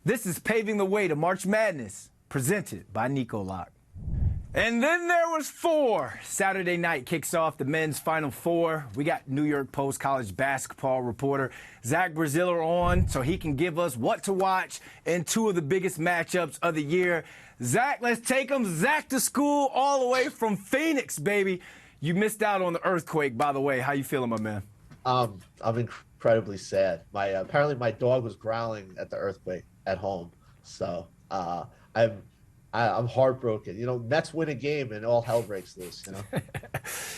This is Paving the Way to March Madness, presented by nicolock. And then there was 4. Saturday night kicks off the men's Final Four. We got New York Post college basketball reporter Zach Braziller on so he can give us what to watch in 2 of the biggest matchups of the year. Zach, let's take him. Zach to school all the way from Phoenix, baby. You missed out on the earthquake, by the way. How you feeling, my man? I'm incredibly sad. Apparently my dog was growling at the earthquake at home, so I'm heartbroken. You know, Mets win a game and all hell breaks loose. You know,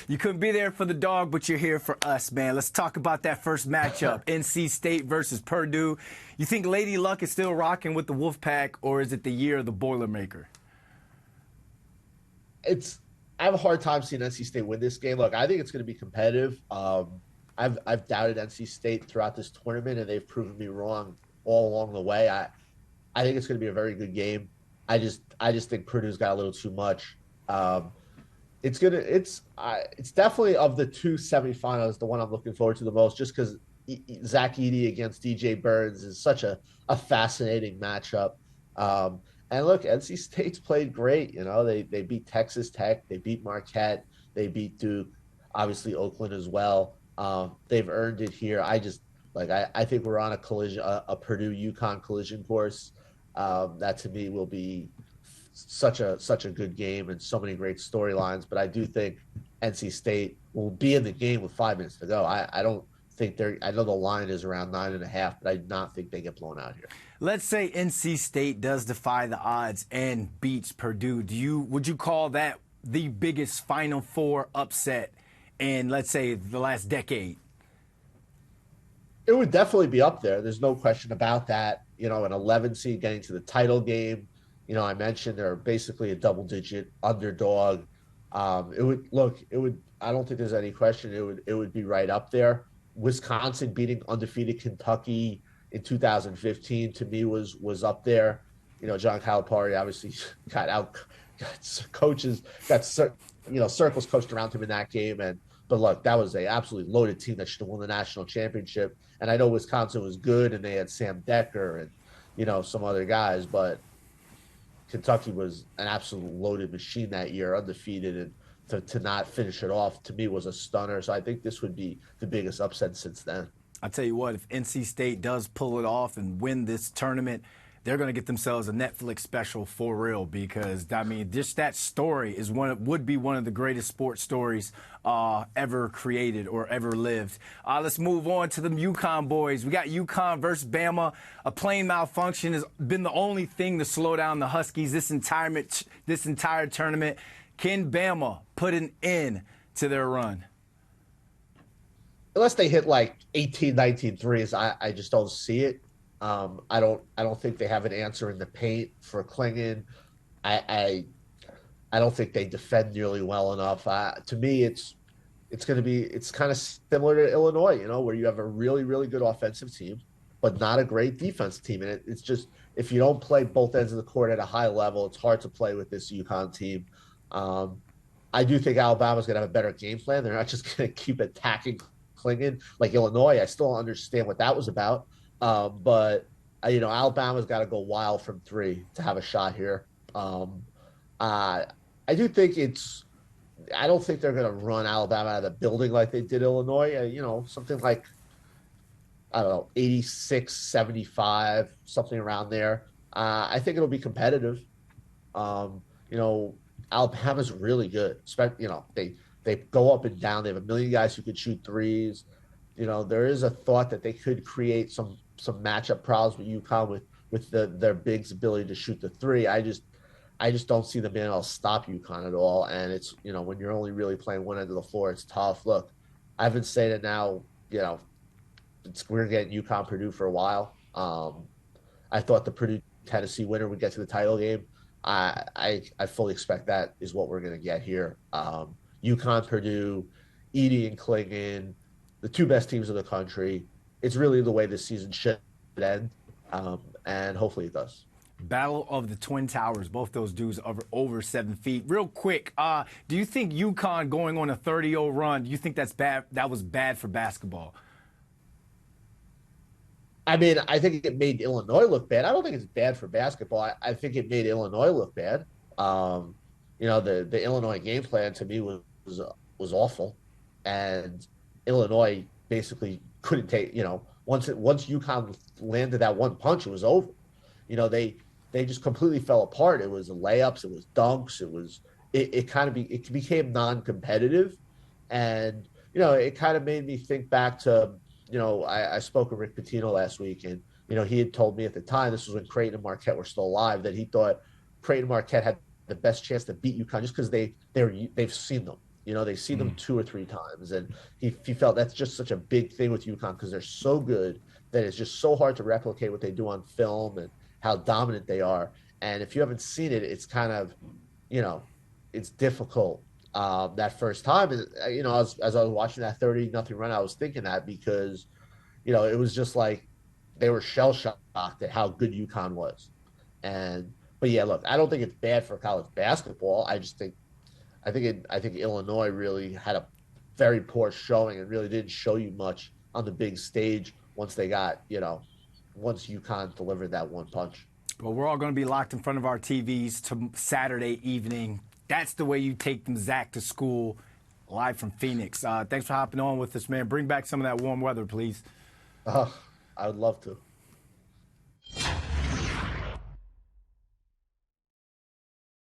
you couldn't be there for the dog, but you're here for us, man. Let's talk about that first matchup: NC State versus Purdue. You think Lady Luck is still rocking with the Wolfpack, or is it the year of the Boilermaker? I have a hard time seeing NC State win this game. Look, I think it's going to be competitive. I've doubted NC State throughout this tournament, and they've proven me wrong all along the way. I think it's going to be a very good game. I just think Purdue's got a little too much. It's definitely of the 2 semifinals the one I'm looking forward to the most, just because Zach Edey against DJ Burns is such a fascinating matchup. And look, NC State's played great. You know, they beat Texas Tech, they beat Marquette, they beat Duke, obviously Oakland as well. They've earned it here. I think we're on a Purdue UConn collision course. That to me will be such a good game and so many great storylines. But I do think NC State will be in the game with 5 minutes to go. I don't think I know the line is around 9.5, but I do not think they get blown out here. Let's say NC State does defy the odds and beats Purdue. Would you call that the biggest Final Four upset in, let's say, the last decade? It would definitely be up there. There's no question about that. You know, an 11 seed getting to the title game. You know, I mentioned they're basically a double-digit underdog. I don't think there's any question. It would be right up there. Wisconsin beating undefeated Kentucky in 2015 to me was up there. You know, John Calipari obviously circles coached around him in that game. But look, that was a absolutely loaded team that should have won the national championship. And I know Wisconsin was good and they had Sam Decker and, you know, some other guys, but Kentucky was an absolute loaded machine that year, undefeated, and to not finish it off to me was a stunner. So I think this would be the biggest upset since then. I'll tell you what, if NC State does pull it off and win this tournament, they're going to get themselves a Netflix special for real, because, I mean, just that story would be one of the greatest sports stories ever created or ever lived. Let's move on to the UConn boys. We got UConn versus Bama. A plane malfunction has been the only thing to slow down the Huskies this entire tournament. Can Bama put an end to their run? Unless they hit like 18, 19 threes, I just don't see it. I don't think they have an answer in the paint for Klingon. I don't think they defend nearly well enough. To me, it's kind of similar to Illinois, you know, where you have a really, really good offensive team, but not a great defensive team. And it's just, if you don't play both ends of the court at a high level, it's hard to play with this UConn team. I do think Alabama's going to have a better game plan. They're not just going to keep attacking Klingon like Illinois. I still don't understand what that was about. But you know, Alabama's got to go wild from 3 to have a shot here. I do think I don't think they're going to run Alabama out of the building like they did Illinois. You know, something like, I don't know, 86-75, something around there. I think it'll be competitive. You know, Alabama's really good. You know, they go up and down. They have a million guys who could shoot threes. You know, there is a thought that they could create some matchup problems with UConn with their bigs' ability to shoot the 3. I just don't see them being able to stop UConn at all. And it's, you know, when you're only really playing one end of the floor, it's tough. Look, I've been saying it now, you know, we're getting UConn Purdue for a while. I thought the Purdue Tennessee winner would get to the title game. I fully expect that is what we're going to get here. UConn Purdue, Edey and Klingon, the 2 best teams in the country. It's really the way this season should end, and hopefully it does. Battle of the Twin Towers. Both those dudes are over 7 feet. Real quick, do you think UConn going on a 30-0 run, do you think that's bad? That was bad for basketball? I mean, I think it made Illinois look bad. I don't think it's bad for basketball. I think it made Illinois look bad. Um, the Illinois game plan to me was awful, and Illinois basically couldn't take. Once UConn landed that one punch, it was over. They just completely fell apart. It was layups, it was dunks, it became non-competitive, and it kind of made me think back to I spoke with Rick Pitino last week, and he had told me at the time, this was when Creighton and Marquette were still alive, that he thought Creighton and Marquette had the best chance to beat UConn just because they've seen them. They've seen them 2 or 3 times, and he felt that's just such a big thing with UConn because they're so good that it's just so hard to replicate what they do on film and how dominant they are. And if you haven't seen it, it's kind of, it's difficult that first time. And, as I was watching that 30-0 run, I was thinking that because, it was just like they were shell shocked at how good UConn was. But yeah, look, I don't think it's bad for college basketball. I think Illinois really had a very poor showing and really didn't show you much on the big stage once they got, once UConn delivered that one punch. Well, we're all going to be locked in front of our TVs to Saturday evening. That's the way you take them, Zach, to school, live from Phoenix. Thanks for hopping on with us, man. Bring back some of that warm weather, please. I would love to.